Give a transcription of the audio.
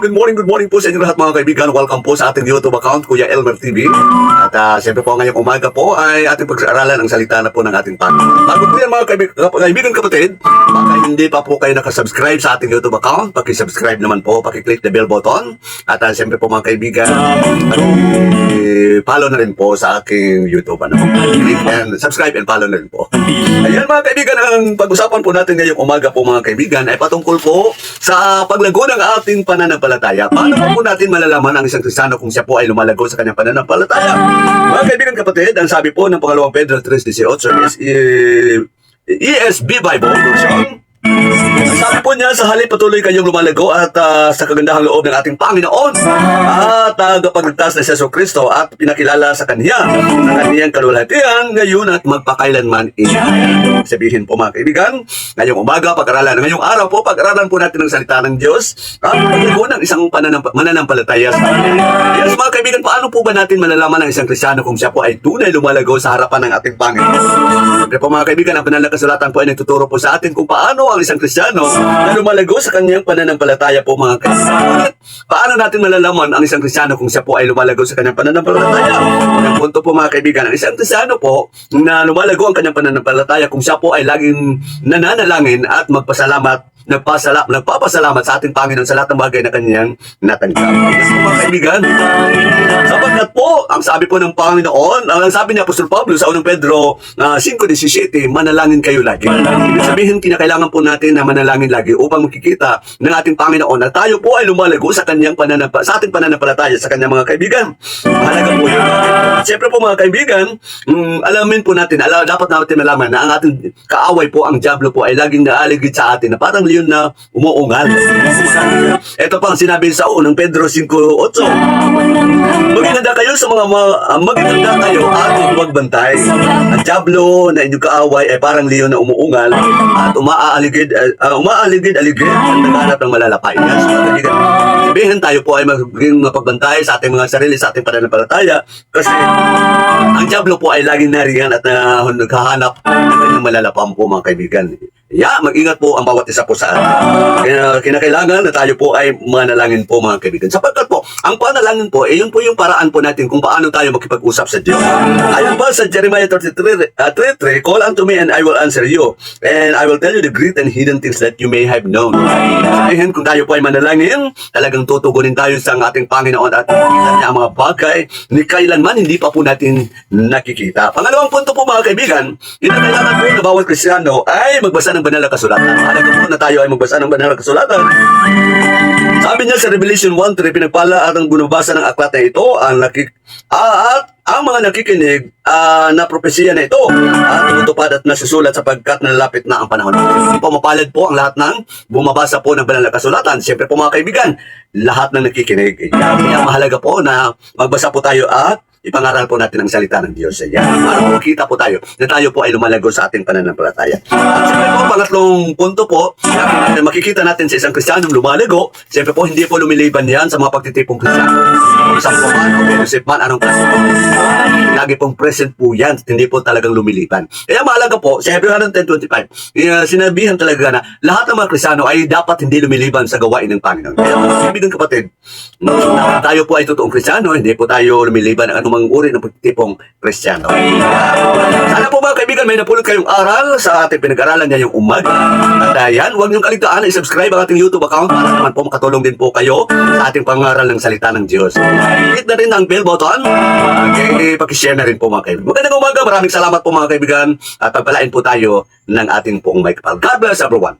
good morning po sa inyo lahat mga kaibigan. Welcome po sa ating YouTube account, Kuya Elmer TV. At siyempre po ngayong umaga po ay ating pag-aaralan ang salita na po ng ating Panginoon. Bago po yan mga kaibigan kapatid, baka hindi pa po kayo nakasubscribe sa ating YouTube account, pakisubscribe naman po, pakiclick the bell button. At siyempre po mga kaibigan, follow na rin po sa aking YouTube. Click and subscribe and follow na rin po. Ayan mga kaibigan, ang pag-usapan po natin ngayong umaga po mga kaibigan ay patungkol po sa paglago ng ating pananampalataya. Paano po natin malalaman ang isang Kristiyano kung siya po ay lumalago sa kanyang pananampalataya? Mga kaibigan kapatid, ang sabi po ng pangalawang Pedro 3:18 ESV Bible version. Sabi po niya, sa halip patuloy kayong lumalago at sa kagandahang loob ng ating Panginoon at tagapagligtas na si Jesucristo at pinakilala sa kaniyang kalulatian ngayon at magpakailanman. Sabihin po mga kaibigan, ngayong umaga pag-aralan, ngayong araw po pag-aralan po natin ang salita ng Diyos at paglago ng isang mananampalataya sa Kanya. Yes mga kaibigan, paano po ba natin malalaman ang isang Kristiyano kung siya po ay tunay lumalago sa harapan ng ating Panginoon? Siyempre po mga kaibigan, ang banal na kasulatan po ay nagtuturo po sa atin kung paano ang isang Kristiyano na lumalago sa kanyang pananampalataya po mga kaibigan. Paano natin malalaman ang isang Kristiyano kung siya po ay lumalago sa kanyang pananampalataya? Ang punto po mga kaibigan, ang isang Kristiyano po na lumalago ang kanyang pananampalataya kung siya po ay laging nananalangin at nagpapasalamat sa ating Panginoon sa lahat ng bagay na kanyang natanggap. Yes po mga kaibigan, sapagkat po, ang sabi po ng Panginoon, ang sabi ni Apostol Pablo sa unang Pedro 5:17, manalangin kayo lagi. Ibig sabihin, kinakailangan po natin na manalangin lagi upang makikita ng ating Panginoon na tayo po ay lumalago sa ating pananampalataya sa kanyang mga kaibigan. Mahalaga po yun. Siyempre po mga kaibigan, alamin po natin, dapat natin malaman na ang ating kaaway po, ang diablo po, ay laging naaligid sa atin na parang leon na umuungal. Ito pa ang sinabi sa unang Pedro 5:8. Maghihanda kayo sa maghihanda kayo at huwag bantay. Ang diablo na inyong kaaway ay parang leon na umuungal at umaaligid at naghahanap ng malalapay. Sabihin tayo po ay magiging mapagbantay sa ating mga sarili, sa ating pananampalataya kasi ang diablo po ay laging nariyan at naghahanap ng kanyang malalapang po mga kaibigan. Mag-ingat po ang bawat isa po sa atin. Kinakailangan na tayo po ay manalangin po mga kaibigan. Sapagkat po, ang panalangin po, yun po yung paraan po natin kung paano tayo makipag-usap sa Diyos. Ayon pa sa Jeremiah 33:3, call unto me and I will answer you. And I will tell you the great and hidden things that you may have known. Sabihin, kung tayo po ay manalangin, talagang tutugunin tayo sa ating Panginoon at makikita niya ang mga bagay ni kailanman hindi pa po natin nakikita. Pangalawang punto po mga kaibigan, kinakailangan po na bawat Kristiyano ay magbasa ng banal na kasulatan. Mahalaga po na tayo ay magbasa ng banal na kasulatan. Sabi niya sa Revelation 1:3, pinagpala at ang binabasa ng aklat na ito at ang mga nakikinig na propesiya na ito at tumutupad at nasusulat sapagkat nalalapit na ang panahon. Hindi po mapalad po ang lahat ng bumabasa po ng banal na kasulatan. Siyempre po mga kaibigan, lahat ng nakikinig. Kaya mahalaga po na magbasa po tayo at ipangaral po natin ang salita ng Diyos. Para po makita po tayo na tayo po ay lumalago sa ating pananampalataya. At siyempre po, pangatlong punto po, makikita natin sa isang Kristiyanong lumalago, siyempre po, hindi po lumiliban yan sa mga pagtitipong Kristiyano. Isang po man, o Joseph man, anong klase po. Lagi pong present po yan, hindi po talagang lumiliban. Kaya mahalaga po, sa Hebrews 10:25, sinabihan talaga na lahat ng mga Kristiyano ay dapat hindi lumiliban sa gawain ng Panginoon. Kaya mga kaibigan kapatid, tayo po ay totoong Kristiyano, hindi po tayo lumiliban ng anumang uri ng pagtitipong Kristiyano. Sana po mga kaibigan, may napulot kayong aral sa ating pinag-aralan ngayong umaga. At huwag niyong kaligtaan na i-subscribe ang ating YouTube account para naman po makatulong din po kayo sa ating pangaral ng salita ng Diyos. Hit na rin ang bell button. Pakishare na rin po mga kaibigan. Magandang umaga, maraming salamat po mga kaibigan at pagpalain po tayo ng ating pong may kapal. God bless everyone.